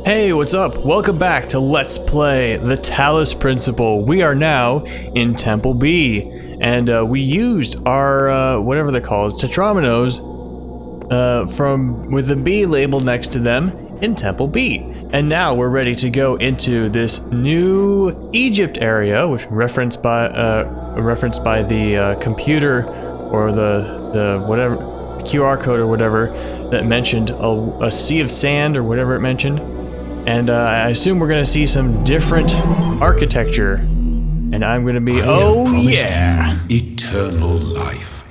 Hey, what's up? Welcome back to Let's Play the Talos Principle. We are now in Temple B, and we used our, whatever they're called, tetrominos, with the B labeled next to them in Temple B. And now we're ready to go into this new Egypt area, which referenced by the computer or the whatever QR code or whatever that mentioned a sea of sand or whatever it mentioned. And I assume we're gonna see some different architecture, and I'm gonna be eternal life.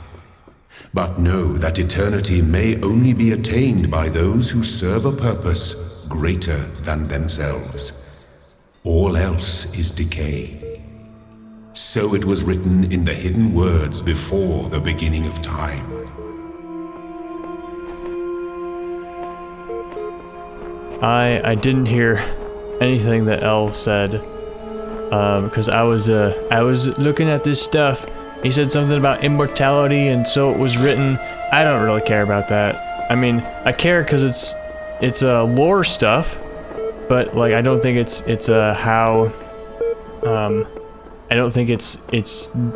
But know that eternity may only be attained by those who serve a purpose greater than themselves. All else is decay. So it was written in the hidden words before the beginning of time. I didn't hear anything that Elle said, because I was looking at this stuff. He said something about immortality, and so it was written. I don't really care about that. I mean, I care because it's lore stuff, but like I don't think it's how. I don't think it's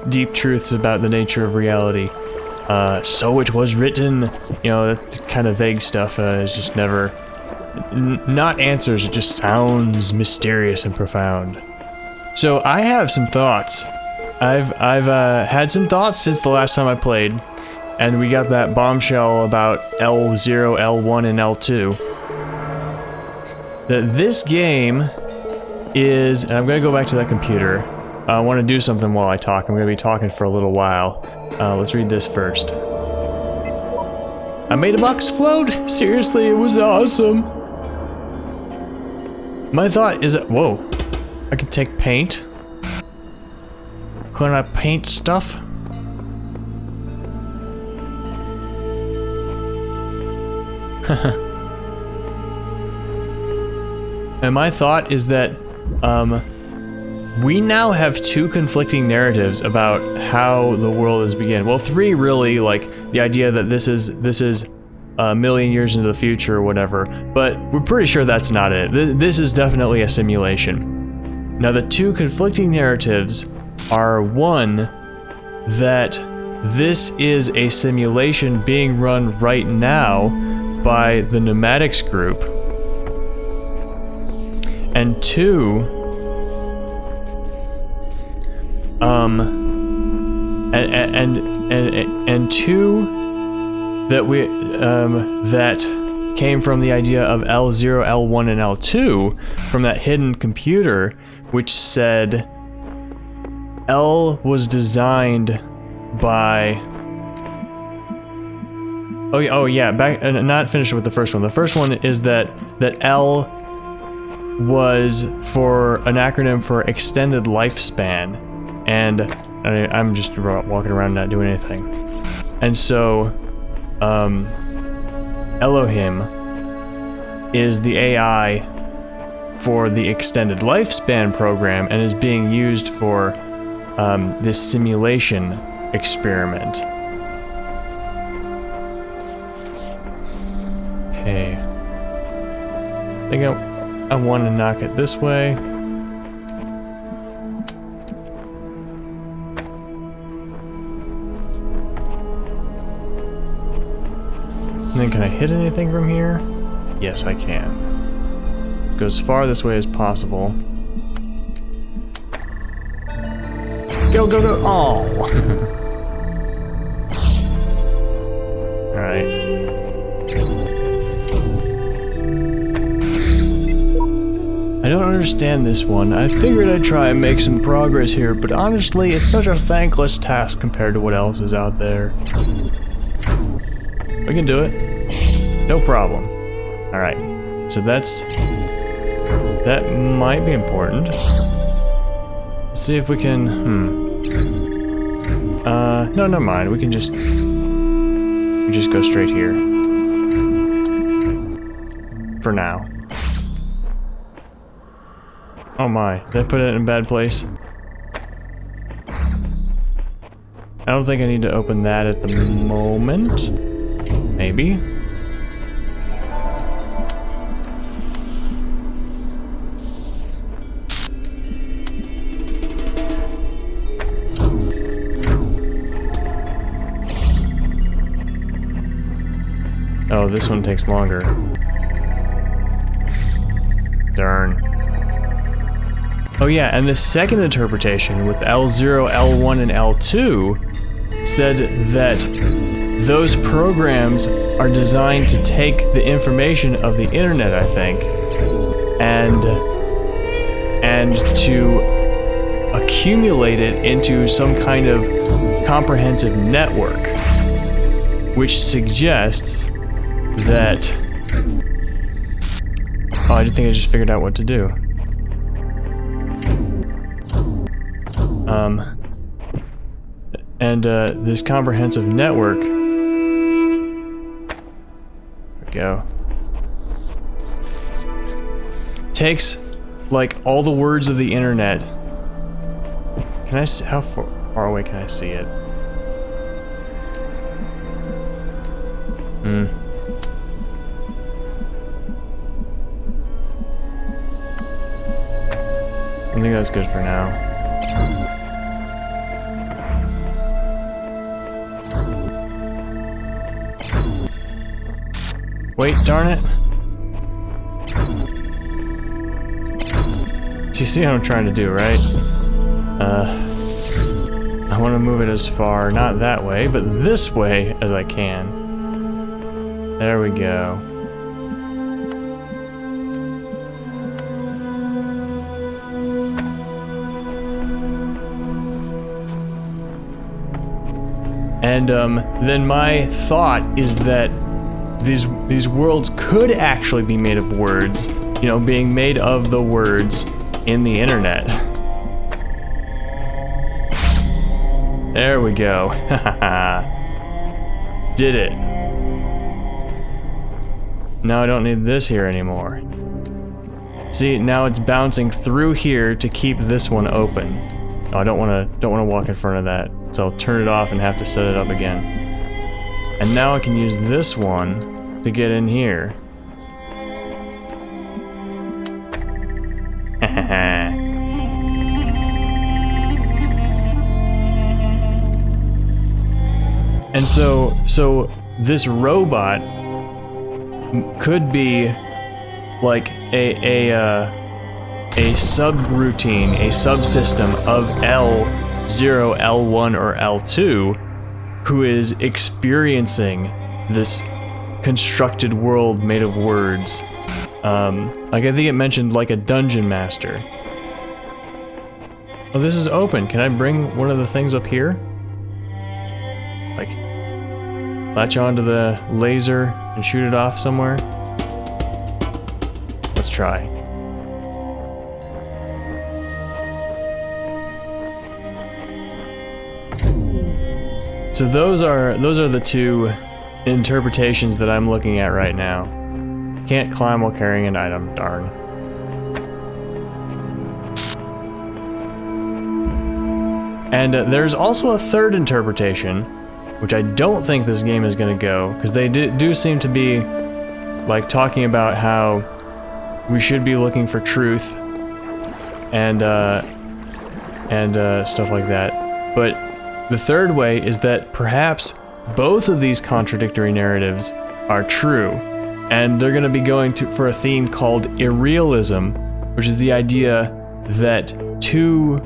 deep truths about the nature of reality. So it was written. You know, that kind of vague stuff is just never. Not answers, it just sounds mysterious and profound. So I have some thoughts. I've had some thoughts since the last time I played, and we got that bombshell about L0, L1, and L2. That this game is, and I'm gonna go back to that computer. I want to do something while I talk. I'm gonna be talking for a little while. Let's read this first. I made a box float. Seriously, it was awesome. My thought is that, whoa, I can take paint. Can I paint stuff? And my thought is that, we now have two conflicting narratives about how the world is begun. Well, three really, like the idea that this is a million years into the future or whatever, but we're pretty sure that's not it. This is definitely a simulation. Now, the two conflicting narratives are, one, that this is a simulation being run right now by the Nomadics group, and two, and two, that that came from the idea of L0, L1, and L2 from that hidden computer, which said L was designed by. Oh yeah, back not finished with the first one. The first one is that L was for an acronym for extended lifespan, and I'm just walking around not doing anything, and so. Elohim is the AI for the extended lifespan program and is being used for this simulation experiment. Okay. I think I want to knock it this way. And then can I hit anything from here? Yes, I can. Go as far this way as possible. Go, go, go! Oh! Alright. I don't understand this one. I figured I'd try and make some progress here, but honestly, it's such a thankless task compared to what else is out there. We can do it. No problem. Alright. So that might be important. Let's see if we can, no, never mind. We can just go straight here. For now. Oh my, did I put it in a bad place? I don't think I need to open that at the moment. Maybe. Oh, this one takes longer. Darn. Oh yeah, and the second interpretation with L0, L1, and L2 said that those programs are designed to take the information of the internet, I think, and to accumulate it into some kind of comprehensive network, which suggests that... Oh, I think I just figured out what to do. This comprehensive network... There we go. Takes, like, all the words of the internet. Can I see, how far away can I see it? I think that's good for now. Wait, darn it. You see what I'm trying to do, right? I want to move it as far, not that way, but this way as I can. There we go. And then my thought is that these worlds could actually be made of words, you know, being made of the words in the internet. There we go. Did it. Now I don't need this here anymore. See, now it's bouncing through here to keep this one open. Oh, I don't want to walk in front of that, so I'll turn it off and have to set it up again. And now I can use this one to get in here. And so this robot could be like a subroutine, a subsystem of L0, L1, or L2, who is experiencing this constructed world made of words. Like I think it mentioned like a dungeon master. Oh, this is open. Can I bring one of the things up here? Like, latch onto the laser and shoot it off somewhere? Let's try. So those are the two interpretations that I'm looking at right now. Can't climb while carrying an item, darn. And there's also a third interpretation, which I don't think this game is going to go, because they do seem to be like talking about how we should be looking for truth and stuff like that. But the third way is that perhaps both of these contradictory narratives are true, and they're going to be going for a theme called irrealism, which is the idea that two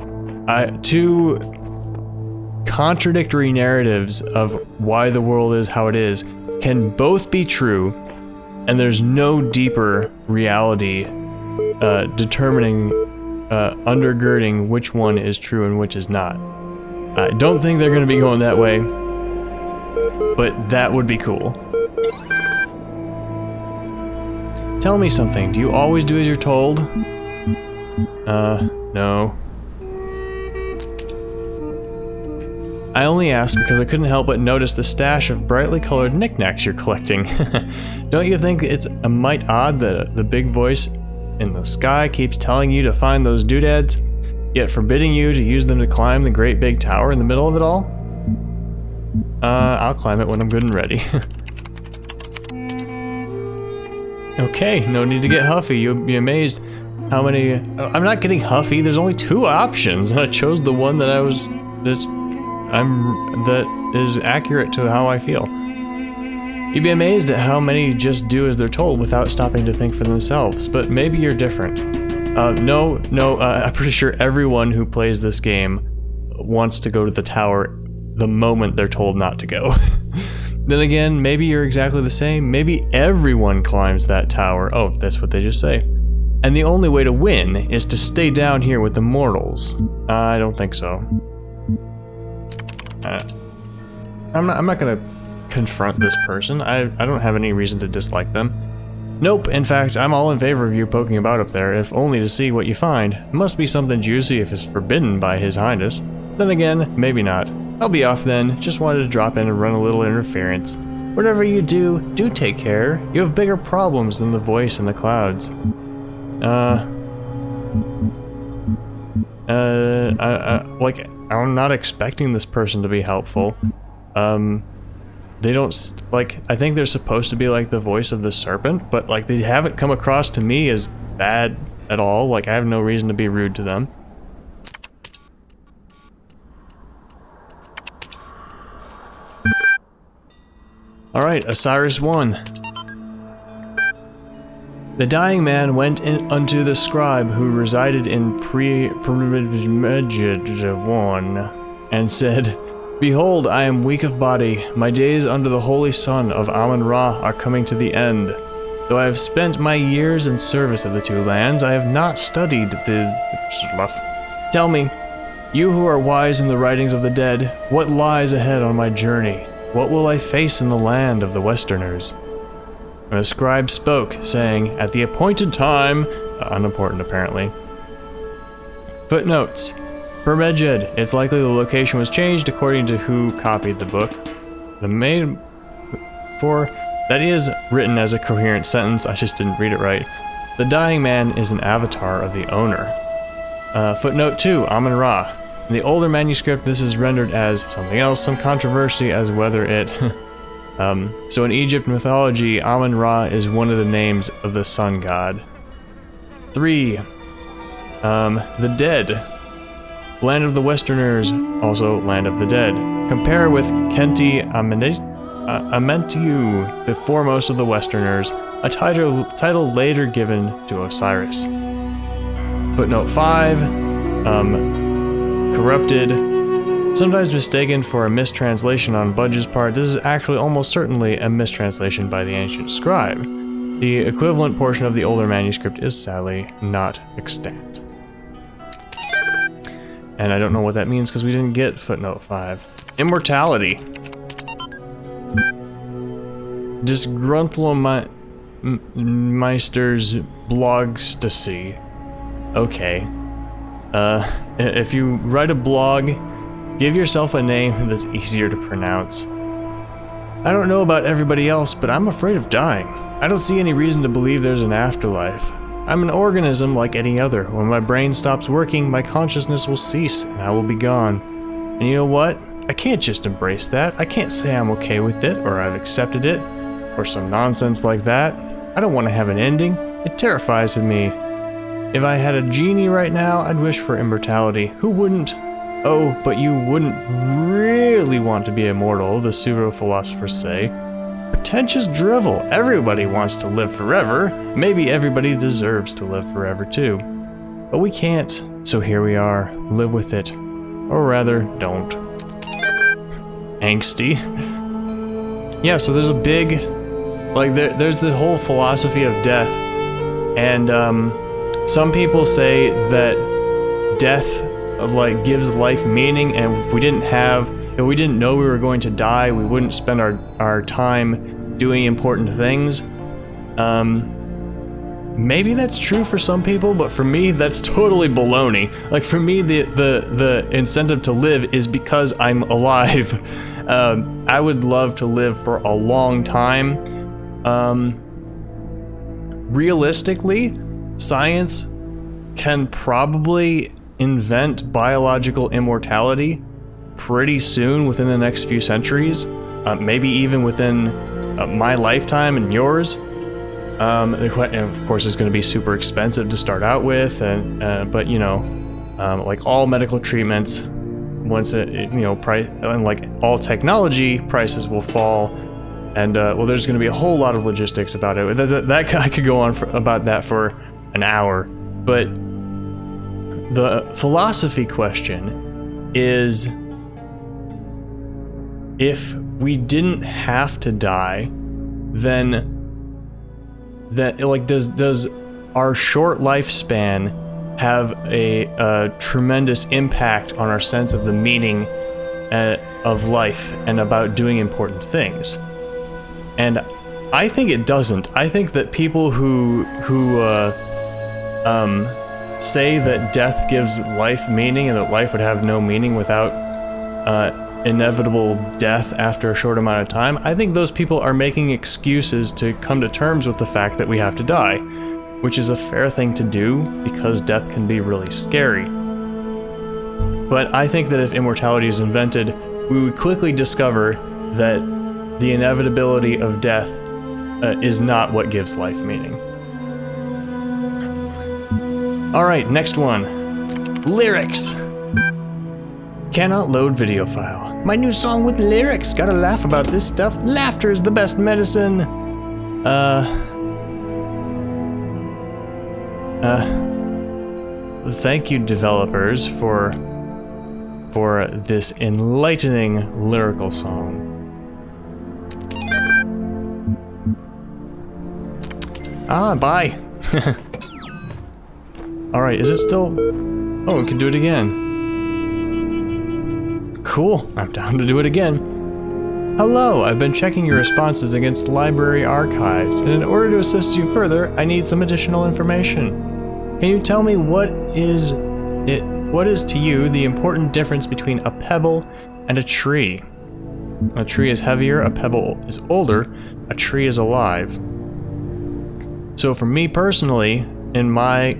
contradictory narratives of why the world is how it is can both be true, and there's no deeper reality determining, undergirding which one is true and which is not. I don't think they're going to be going that way, but that would be cool. Tell me something, do you always do as you're told? No. I only asked because I couldn't help but notice the stash of brightly colored knickknacks you're collecting. Don't you think it's a mite odd that the big voice in the sky keeps telling you to find those doodads, yet forbidding you to use them to climb the great big tower in the middle of it all? I'll climb it when I'm good and ready. Okay, no need to get huffy. You'll be amazed how many... I'm not getting huffy, there's only 2 options, and I chose the one that that is accurate to how I feel. You'd be amazed at how many just do as they're told without stopping to think for themselves, but maybe you're different. No, I'm pretty sure everyone who plays this game wants to go to the tower the moment they're told not to go. Then again, maybe you're exactly the same. Maybe everyone climbs that tower. Oh, that's what they just say. And the only way to win is to stay down here with the mortals. I don't think so. I'm not gonna confront this person. I don't have any reason to dislike them. Nope, in fact, I'm all in favor of you poking about up there, if only to see what you find. It must be something juicy if it's forbidden by His Highness. Then again, maybe not. I'll be off then, just wanted to drop in and run a little interference. Whatever you do take care. You have bigger problems than the voice in the clouds. Like, I'm not expecting this person to be helpful. They don't, like, I think they're supposed to be like the voice of the serpent, but like they haven't come across to me as bad at all. Like, I have no reason to be rude to them. Alright, Osiris 1. The dying man went in unto the scribe who resided in one, and said, Behold, I am weak of body. My days under the holy sun of Amun-Ra are coming to the end. Though I have spent my years in service of the two lands, I have not studied the stuff. Tell me, you who are wise in the writings of the dead, what lies ahead on my journey? What will I face in the land of the Westerners? And the scribe spoke, saying, At the appointed time, unimportant apparently. Footnotes. Per Medjed, it's likely the location was changed according to who copied the book. The main for that is written as a coherent sentence, I just didn't read it right. The dying man is an avatar of the owner. Footnote 2, Amun-Ra. In the older manuscript, this is rendered as something else, some controversy as whether it... so in Egypt mythology, Amun-Ra is one of the names of the sun god. 3. The dead. Land of the Westerners, also Land of the Dead. Compare with Khenti Amentiu, the foremost of the Westerners, a title later given to Osiris. Footnote 5. Corrupted. Sometimes mistaken for a mistranslation on Budge's part, this is actually almost certainly a mistranslation by the ancient scribe. The equivalent portion of the older manuscript is sadly not extant. And I don't know what that means because we didn't get footnote 5. Immortality. Disgruntlemeister's blogstasy. Okay. If you write a blog, give yourself a name that's easier to pronounce. I don't know about everybody else, but I'm afraid of dying. I don't see any reason to believe there's an afterlife. I'm an organism like any other. When my brain stops working, my consciousness will cease, and I will be gone. And you know what? I can't just embrace that. I can't say I'm okay with it, or I've accepted it, or some nonsense like that. I don't want to have an ending. It terrifies me. If I had a genie right now, I'd wish for immortality. Who wouldn't? Oh, but you wouldn't really want to be immortal, the pseudo-philosophers say. Pretentious drivel. Everybody wants to live forever. Maybe everybody deserves to live forever too. But we can't, so here we are. Live with it. Or rather, don't. Angsty. Yeah, so there's a big... like, there's the whole philosophy of death. And, some people say that death like gives life meaning, and if we didn't know we were going to die, we wouldn't spend our time doing important things. Maybe that's true for some people, but for me, that's totally baloney. Like, for me, the incentive to live is because I'm alive. I would love to live for a long time. Realistically, science can probably invent biological immortality pretty soon, within the next few centuries, maybe even within my lifetime and yours. Of course, it's going to be super expensive to start out with, but you know, like all medical treatments, once price and like all technology, prices will fall And well, there's going to be a whole lot of logistics about it. That I could go on about that for an hour. But the philosophy question is, if we didn't have to die, then like does our short lifespan have a tremendous impact on our sense of the meaning of life and about doing important things? And I think it doesn't. I think that people who say that death gives life meaning and that life would have no meaning without inevitable death after a short amount of time, I think those people are making excuses to come to terms with the fact that we have to die, which is a fair thing to do because death can be really scary. But I think that if immortality is invented, we would quickly discover that the inevitability of death is not what gives life meaning. Alright, next one. Lyrics. Cannot load video file. My new song with lyrics. Gotta laugh about this stuff. Laughter is the best medicine. Thank you, developers, for this enlightening lyrical song. Bye. Alright, is it still... Oh, we can do it again. Cool, I'm down to do it again. Hello, I've been checking your responses against library archives, and in order to assist you further, I need some additional information. Can you tell me what is to you the important difference between a pebble and a tree? A tree is heavier, a pebble is older, a tree is alive. So for me personally, in my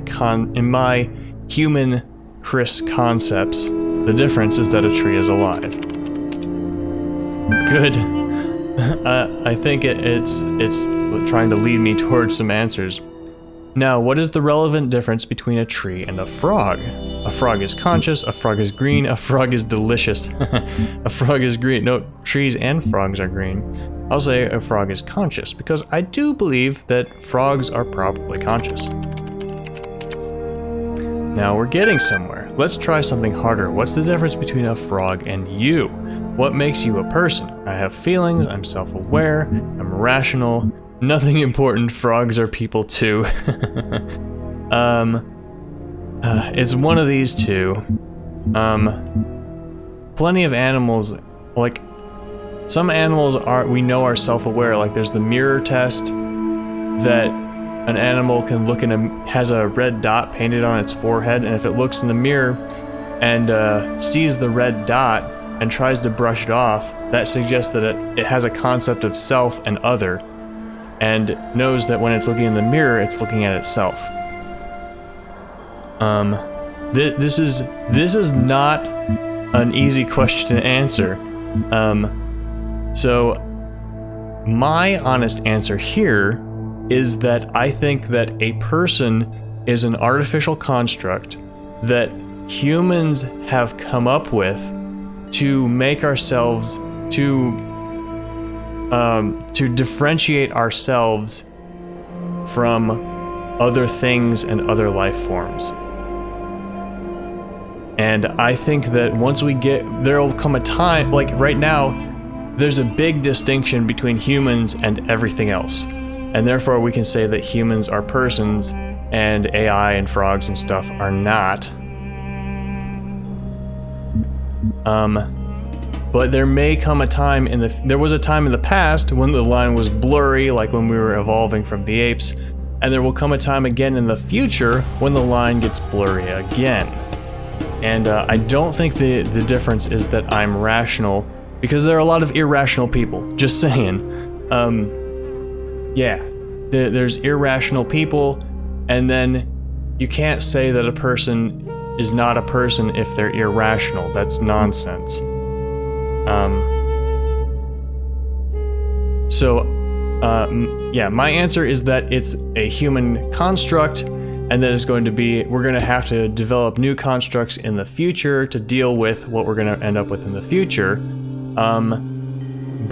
human Chris concepts, the difference is that a tree is alive. Good. I think it's trying to lead me towards some answers. Now, what is the relevant difference between a tree and a frog? A frog is conscious, a frog is green, a frog is delicious. A frog is green. No, trees and frogs are green. I'll say a frog is conscious, because I do believe that frogs are probably conscious. Now we're getting somewhere. Let's try something harder. What's the difference between a frog and you? What makes you a person? I have feelings, I'm self-aware, I'm rational. Nothing important, frogs are people too. It's one of these two. Plenty of animals, like, some animals we know are self-aware, like there's the mirror test that an animal can look has a red dot painted on its forehead, and if it looks in the mirror and sees the red dot and tries to brush it off, that suggests that it has a concept of self and other, and knows that when it's looking in the mirror, it's looking at itself. This is not an easy question to answer. So my honest answer here is that I think that a person is an artificial construct that humans have come up with to make ourselves, to differentiate ourselves from other things and other life forms. And I think that once we there'll come a time, like right now, there's a big distinction between humans and everything else. And therefore we can say that humans are persons and AI and frogs and stuff are not. But there may come a time there was a time in the past when the line was blurry, like when we were evolving from the apes, and there will come a time again in the future when the line gets blurry again. And I don't think the difference is that I'm rational, because there are a lot of irrational people, just saying. Yeah, there's irrational people, and then you can't say that a person is not a person if they're irrational. That's nonsense. Yeah, my answer is that it's a human construct, and that it's going to be, we're going to have to develop new constructs in the future to deal with what we're going to end up with in the future.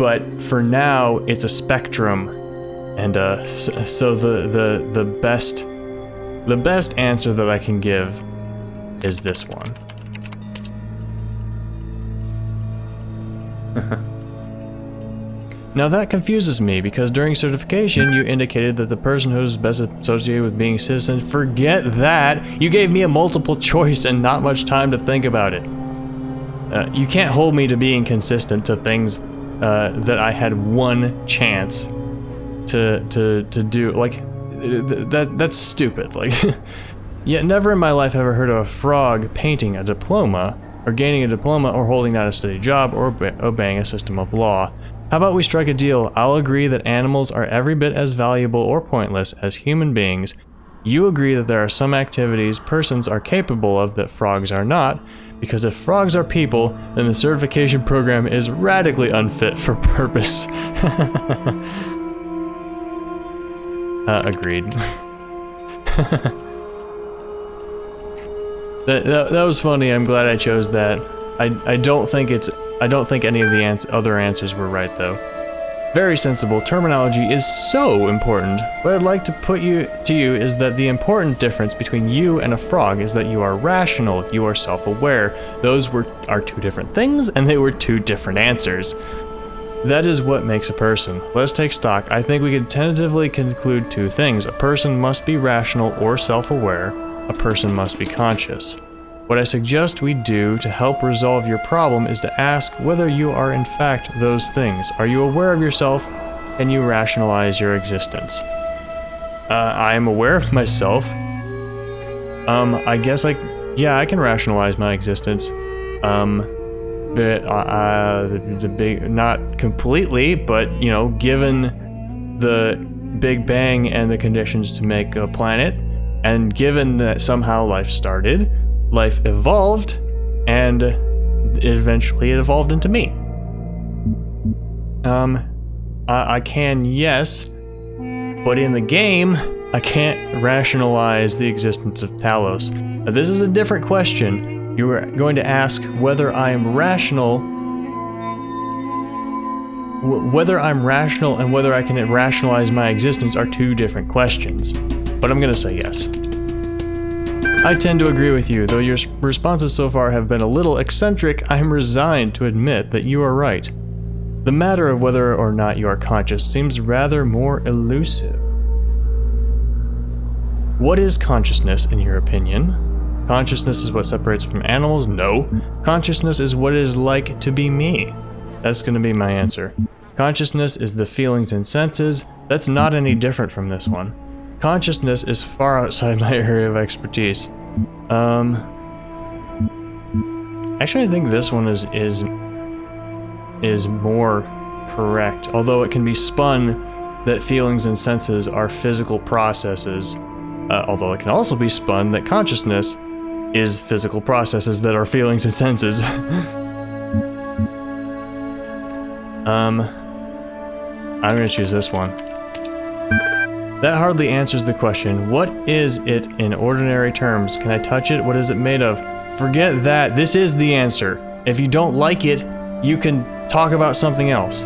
but for now it's a spectrum, and so the best answer that I can give is this one. Now that confuses me, because during certification you indicated that the person who's best associated with being a citizen. Forget that! You gave me a multiple choice and not much time to think about it. You can't hold me to being consistent to things that I had one chance to do. Like, that's stupid. Like, yet never in my life have I heard of a frog painting a diploma, or gaining a diploma, or holding out a steady job, or obeying a system of law. How about we strike a deal? I'll agree that animals are every bit as valuable or pointless as human beings. You agree that there are some activities persons are capable of that frogs are not, because if frogs are people, then the certification program is radically unfit for purpose. Agreed. That was funny. I'm glad I chose that. I don't think any of the other answers were right, though. Very sensible. Terminology is so important. What I'd like to put to you is that the important difference between you and a frog is that you are rational, you are self-aware. Those are two different things, and they were two different answers. That is what makes a person. Let's take stock. I think we can tentatively conclude two things. A person must be rational or self-aware. A person must be conscious. What I suggest we do to help resolve your problem is to ask whether you are in fact those things. Are you aware of yourself? Can you rationalize your existence? I am aware of myself. I guess I can rationalize my existence. The big, not completely, but given the Big Bang and the conditions to make a planet, and given that somehow life started, life evolved, and eventually it evolved into me. I can, yes, but in the game, I can't rationalize the existence of Talos. Now, this is a different question. You were going to ask whether I am rational, and whether I can rationalize my existence are two different questions. But I'm gonna say yes. I tend to agree with you, though your responses so far have been a little eccentric. I am resigned to admit that you are right. The matter of whether or not you are conscious seems rather more elusive. What is consciousness, in your opinion? Consciousness is what separates from animals? No. Consciousness is what it is like to be me. That's going to be my answer. Consciousness is the feelings and senses. That's not any different from this one. Consciousness is far outside my area of expertise. Actually, I think this one is more correct, although it can be spun that feelings and senses are physical processes, although it can also be spun that consciousness is physical processes that are feelings and senses. I'm gonna choose this one. That hardly answers the question. What is it in ordinary terms? Can I touch it? What is it made of? Forget that. This is the answer. If you don't like it, you can talk about something else.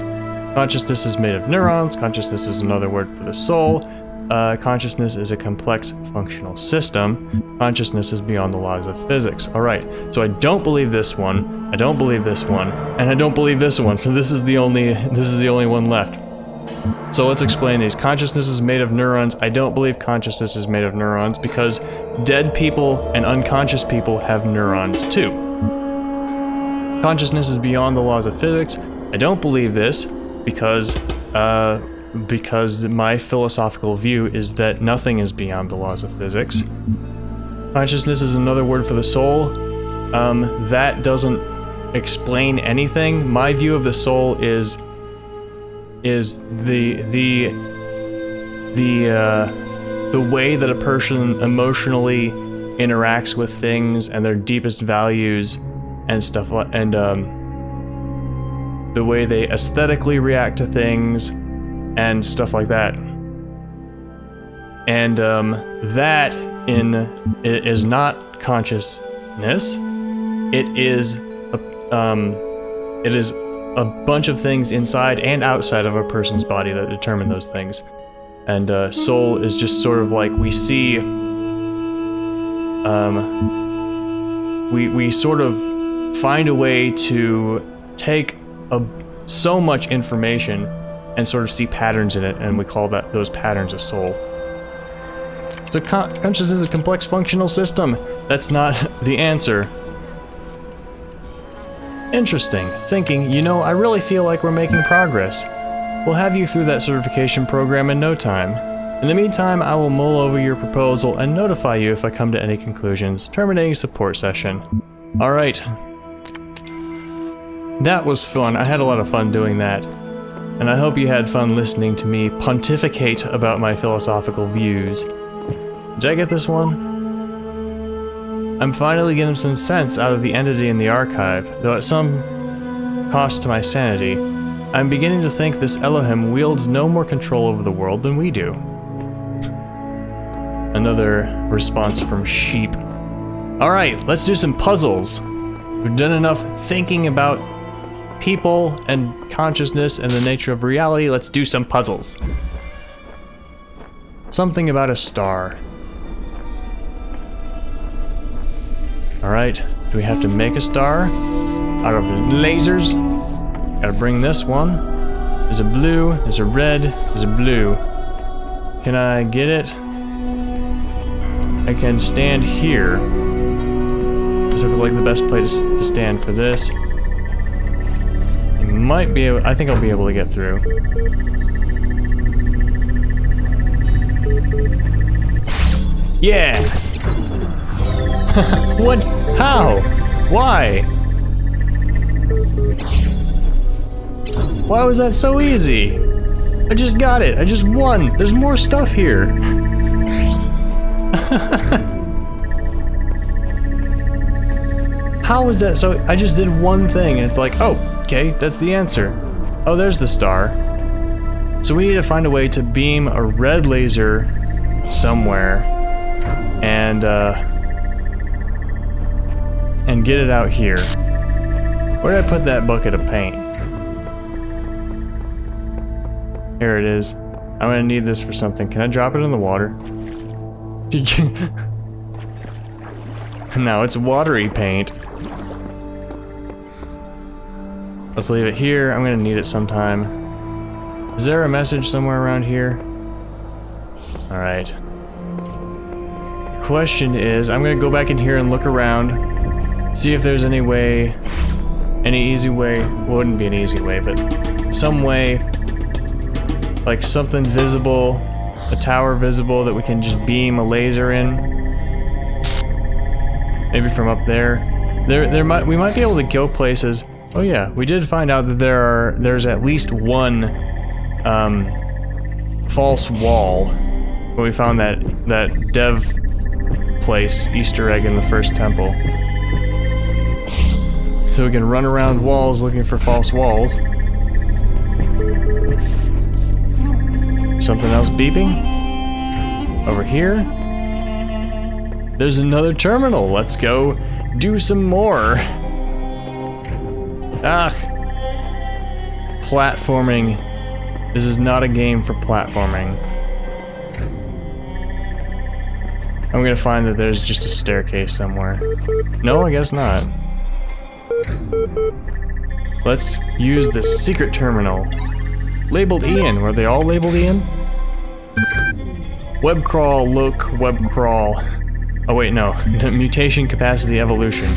Consciousness is made of neurons. Consciousness is another word for the soul. Consciousness is a complex functional system. Consciousness is beyond the laws of physics. All right, so I don't believe this one. I don't believe this one, and I don't believe this one. So this is the only one left. So let's explain these. Consciousness is made of neurons. I don't believe consciousness is made of neurons because dead people and unconscious people have neurons too. Consciousness is beyond the laws of physics. I don't believe this because my philosophical view is that nothing is beyond the laws of physics. Consciousness is another word for the soul. That doesn't explain anything. My view of the soul is the way that a person emotionally interacts with things and their deepest values and stuff, and the way they aesthetically react to things and stuff like that. And that is not consciousness. It is a bunch of things inside and outside of a person's body that determine those things. And soul is just sort of like we see, we sort of find a way to take so much information and sort of see patterns in it, and we call those patterns a soul. So consciousness is a complex functional system. That's not the answer. Interesting. Thinking, I really feel like we're making progress. We'll have you through that certification program in no time. In the meantime, I will mull over your proposal and notify you if I come to any conclusions, terminating support session. Alright. That was fun. I had a lot of fun doing that. And I hope you had fun listening to me pontificate about my philosophical views. Did I get this one? I'm finally getting some sense out of the entity in the archive, though at some cost to my sanity. I'm beginning to think this Elohim wields no more control over the world than we do. Another response from sheep. Alright, let's do some puzzles. We've done enough thinking about people and consciousness and the nature of reality. Let's do some puzzles. Something about a star. Alright, do we have to make a star out of lasers? Gotta bring this one. There's a blue, there's a red, there's a blue. Can I get it? I can stand here. This looks like the best place to stand for this. Might be able, I think I'll be able to get through. Yeah! What? How? Why? Why was that so easy? I just got it. I just won. There's more stuff here. How was that so? I just did one thing and it's like, oh, okay, that's the answer. Oh, there's the star. So we need to find a way to beam a red laser somewhere and get it out here. Where did I put that bucket of paint? Here it is. I'm gonna need this for something. Can I drop it in the water? Now it's watery paint. Let's leave it here. I'm gonna need it sometime. Is there a message somewhere around here? Alright. The question is, I'm gonna go back in here and look around, see if there's any way, any easy way, well, it wouldn't be an easy way, but some way, like something visible, a tower visible that we can just beam a laser in. Maybe from up there. We might be able to go places. Oh yeah, we did find out that there's at least one false wall. When we found that dev place Easter egg in the first temple. So we can run around walls looking for false walls. Something else beeping? Over here? There's another terminal. Let's go do some more. Ah! Platforming. This is not a game for platforming. I'm gonna find that there's just a staircase somewhere. No, I guess not. Let's use the secret terminal. Labeled Ian. Were they all labeled Ian? Web crawl, look, web crawl. Oh wait, no. The mutation capacity evolution.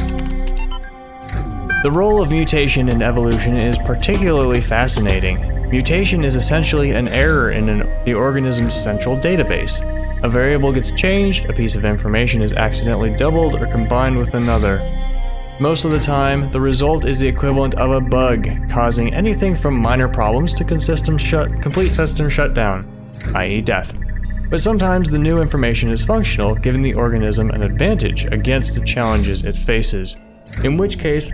The role of mutation in evolution is particularly fascinating. Mutation is essentially an error in the organism's central database. A variable gets changed, a piece of information is accidentally doubled or combined with another. Most of the time, the result is the equivalent of a bug, causing anything from minor problems to complete system shutdown, i.e. death. But sometimes the new information is functional, giving the organism an advantage against the challenges it faces, in which case,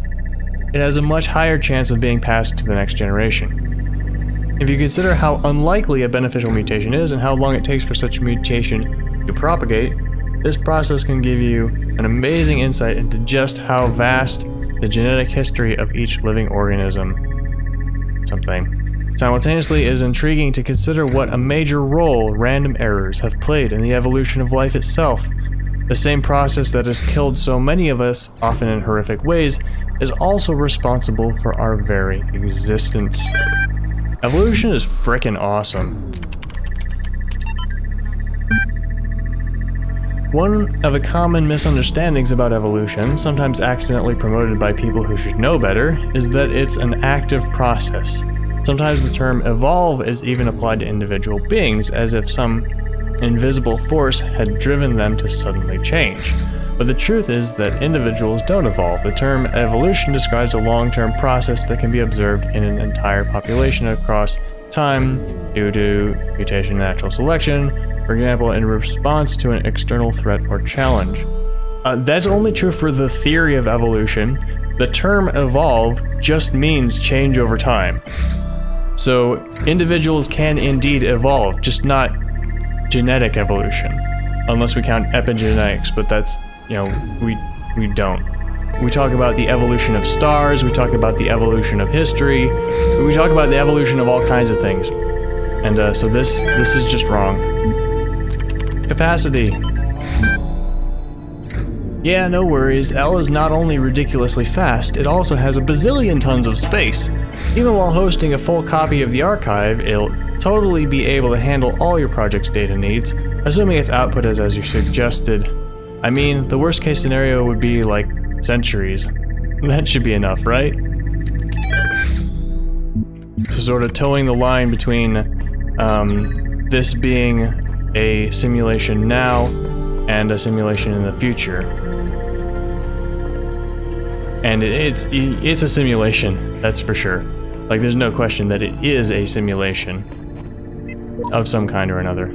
it has a much higher chance of being passed to the next generation. If you consider how unlikely a beneficial mutation is and how long it takes for such mutation to propagate, this process can give you an amazing insight into just how vast the genetic history of each living organism something. Simultaneously, it is intriguing to consider what a major role random errors have played in the evolution of life itself. The same process that has killed so many of us, often in horrific ways, is also responsible for our very existence. Evolution is frickin' awesome. One of the common misunderstandings about evolution, sometimes accidentally promoted by people who should know better, is that it's an active process. Sometimes the term evolve is even applied to individual beings, as if some invisible force had driven them to suddenly change. But the truth is that individuals don't evolve. The term evolution describes a long-term process that can be observed in an entire population across time due to mutation and natural selection, for example, in response to an external threat or challenge. That's only true for the theory of evolution. The term evolve just means change over time. So individuals can indeed evolve, just not genetic evolution, unless we count epigenetics, but that's, you know, we don't. We talk about the evolution of stars, we talk about the evolution of history, we talk about the evolution of all kinds of things. And so this is just wrong. Capacity. Yeah, no worries. L is not only ridiculously fast, it also has a bazillion tons of space. Even while hosting a full copy of the archive, it'll totally be able to handle all your project's data needs, assuming its output is as you suggested. I mean, the worst case scenario would be like centuries. That should be enough, right? So sort of towing the line between this being a simulation now and a simulation in the future. And it's a simulation, that's for sure. Like, there's no question that it is a simulation of some kind or another.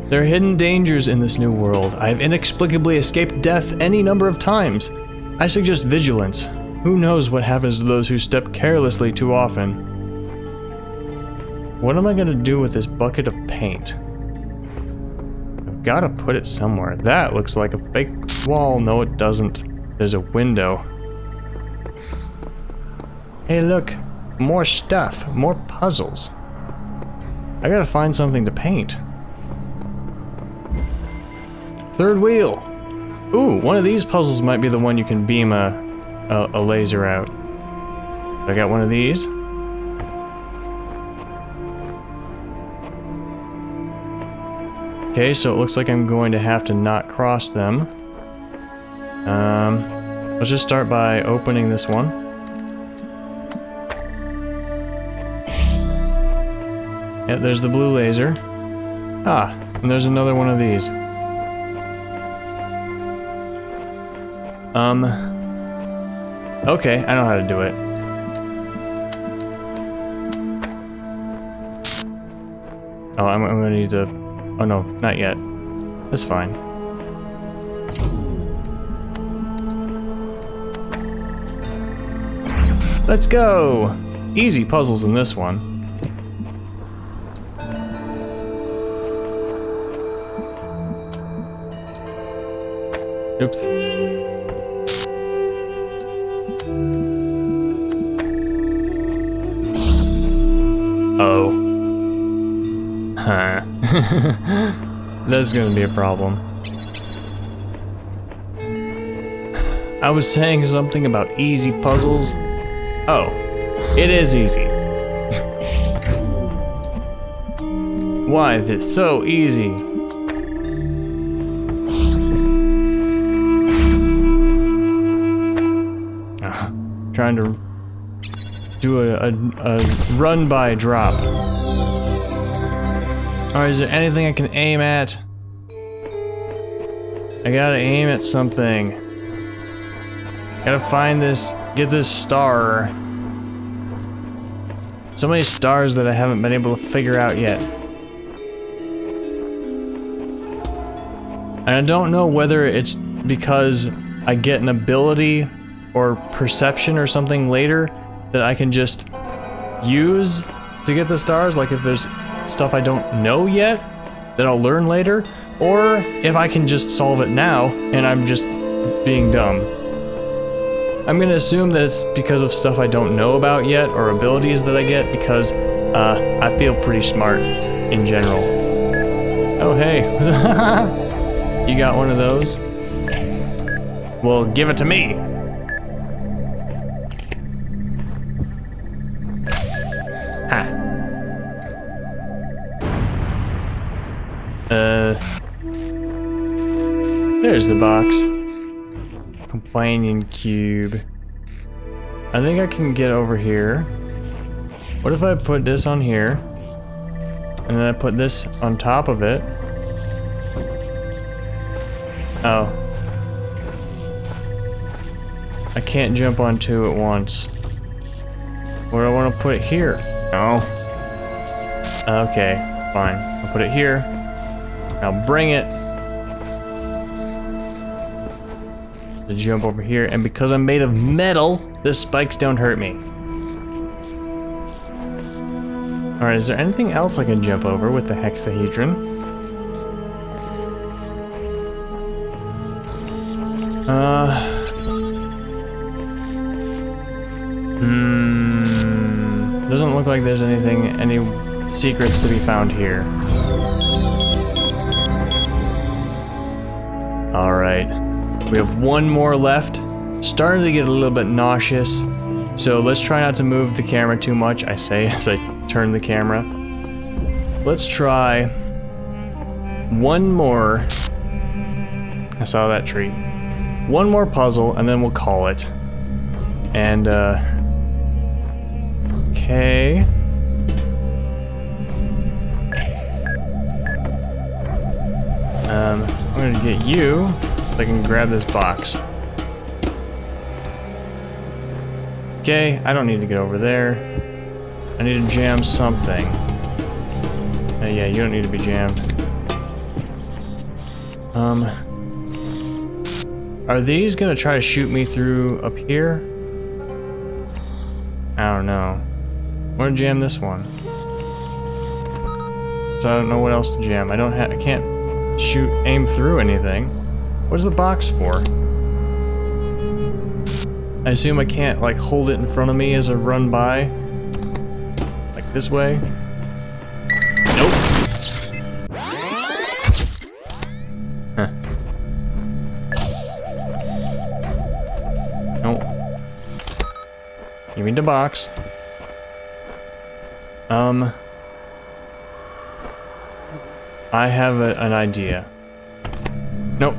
There are hidden dangers in this new world. I have inexplicably escaped death any number of times. I suggest vigilance. Who knows what happens to those who step carelessly too often? What am I gonna do with this bucket of paint? I've gotta put it somewhere. That looks like a fake wall. No, it doesn't. There's a window. Hey, look. More stuff. More puzzles. I gotta find something to paint. Third wheel. Ooh, one of these puzzles might be the one you can beam a laser out. I got one of these. Okay, so it looks like I'm going to have to not cross them. Let's just start by opening this one. Yeah, there's the blue laser. Ah, and there's another one of these. Okay, I know how to do it. Oh, I'm gonna need to... Oh no, not yet. That's fine. Let's go! Easy puzzles in this one. Oops. Oh. Huh. That's gonna be a problem. I was saying something about easy puzzles. Oh, it is easy. Why, this so easy? Trying to do a run by drop. Alright, is there anything I can aim at? I gotta aim at something. Gotta find this, get this star. So many stars that I haven't been able to figure out yet. And I don't know whether it's because I get an ability or perception or something later that I can just use to get the stars, like if there's stuff I don't know yet that I'll learn later, or if I can just solve it now and I'm just being dumb. I'm gonna assume that it's because of stuff I don't know about yet, or abilities that I get, because I feel pretty smart in general. Oh, hey. You got one of those? Well, give it to me. Ha. There's the box. Companion cube. I think I can get over here. What if I put this on here? And then I put this on top of it. Oh. I can't jump on two at once. What do I want to put here? No. Okay, fine. I'll put it here. I'll bring it to jump over here, and because I'm made of metal, the spikes don't hurt me. Alright, is there anything else I can jump over with the hexahedron? Doesn't look like there's any secrets to be found here. Alright. We have one more left. Starting to get a little bit nauseous. So let's try not to move the camera too much, I say as I turn the camera. Let's try one more. I saw that tree. One more puzzle, and then we'll call it. And, okay. I'm gonna get you so I can grab this box. Okay, I don't need to get over there. I need to jam something. Yeah, you don't need to be jammed. Are these gonna try to shoot me through up here? I don't know. I'm gonna jam this one. So I don't know what else to jam. I can't aim through anything. What is the box for? I assume I can't, like, hold it in front of me as I run by? Like this way? Nope. Huh. Nope. Give me the box. I have an idea. Nope.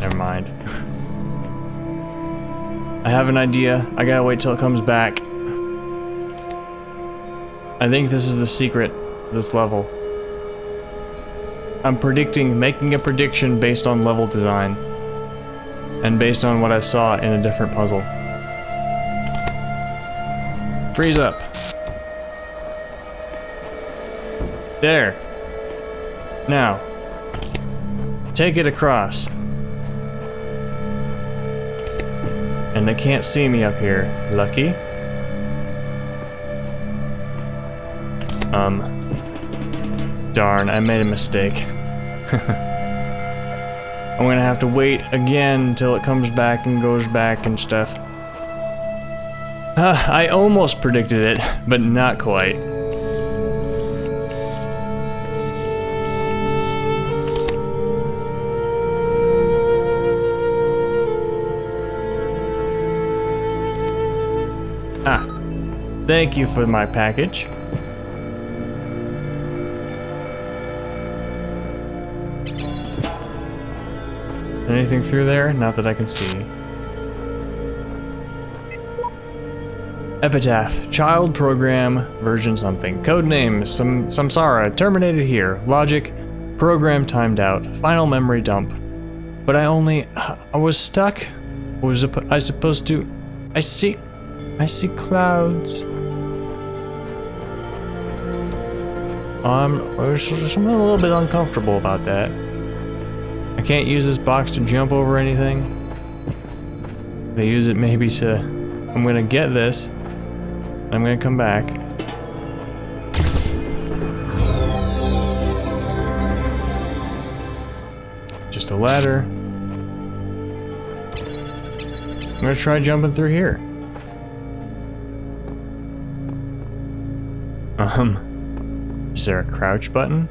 Never mind. I have an idea. I gotta wait till it comes back. I think this is the secret of this level. I'm making a prediction based on level design. And based on what I saw in a different puzzle. Freeze up. There. Now. Take it across. And they can't see me up here. Lucky. Darn, I made a mistake. I'm gonna have to wait again until it comes back and goes back and stuff. I almost predicted it, but not quite. Ah, thank you for my package. Anything through there? Not that I can see. Epitaph. Child program version something. Codename Samsara. Terminated here. Logic. Program timed out. Final memory dump. But I was stuck. Was I supposed to? I see clouds. I'm a little bit uncomfortable about that. I can't use this box to jump over anything. I use it maybe to... I'm gonna get this. I'm gonna come back. Just a ladder. gonna try jumping through here. Is there a crouch button?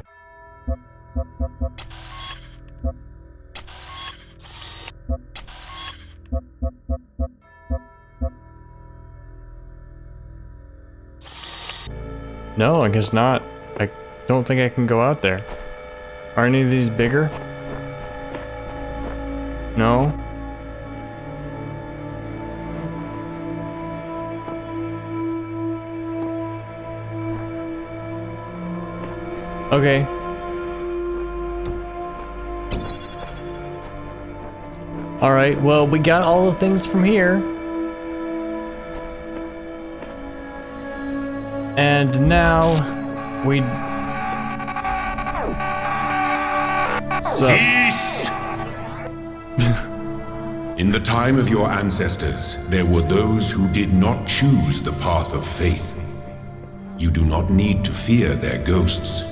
No, I guess not. I don't think I can go out there. Are any of these bigger? No? Okay. Alright, well, we got all the things from here. And now we... Cease! In the time of your ancestors, there were those who did not choose the path of faith. You do not need to fear their ghosts.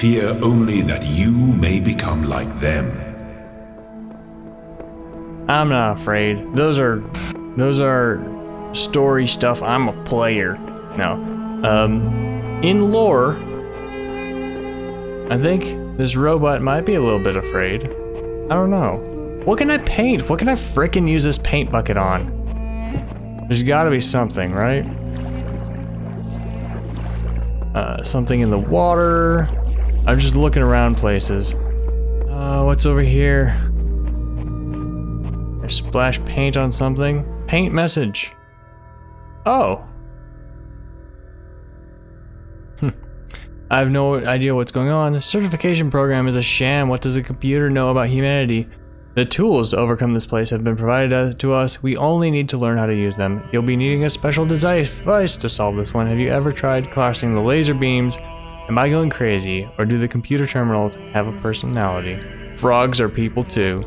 Fear only that you may become like them. I'm not afraid. Those are story stuff. I'm a player. No. In lore, I think this robot might be a little bit afraid. I don't know. What can I paint? What can I frickin' use this paint bucket on? There's gotta be something, right? Something in the water. I'm just looking around places. What's over here? I splash paint on something. Paint message. Oh. I have no idea what's going on. The certification program is a sham. What does a computer know about humanity? The tools to overcome this place have been provided to us. We only need to learn how to use them. You'll be needing a special device to solve this one. Have you ever tried crossing the laser beams? Am I going crazy, or do the computer terminals have a personality? Frogs are people too.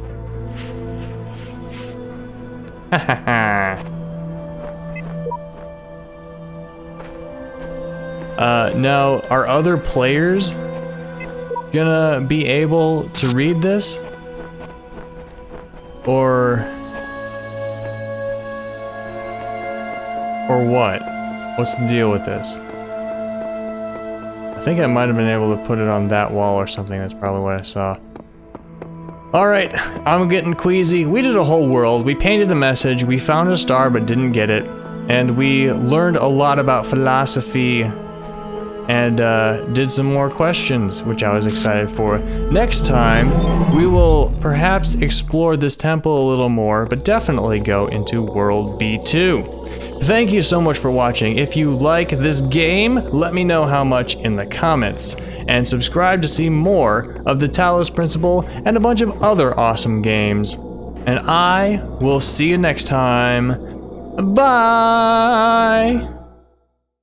Now, are other players gonna be able to read this? Or what? What's the deal with this? I think I might have been able to put it on that wall or something. That's probably what I saw. Alright, I'm getting queasy. We did a whole world. We painted a message. We found a star but didn't get it. And we learned a lot about philosophy. And did some more questions, which I was excited for. Next time, we will perhaps explore this temple a little more, but definitely go into World B2. Thank you so much for watching. If you like this game, let me know how much in the comments. And subscribe to see more of the Talos Principle and a bunch of other awesome games. And I will see you next time. Bye!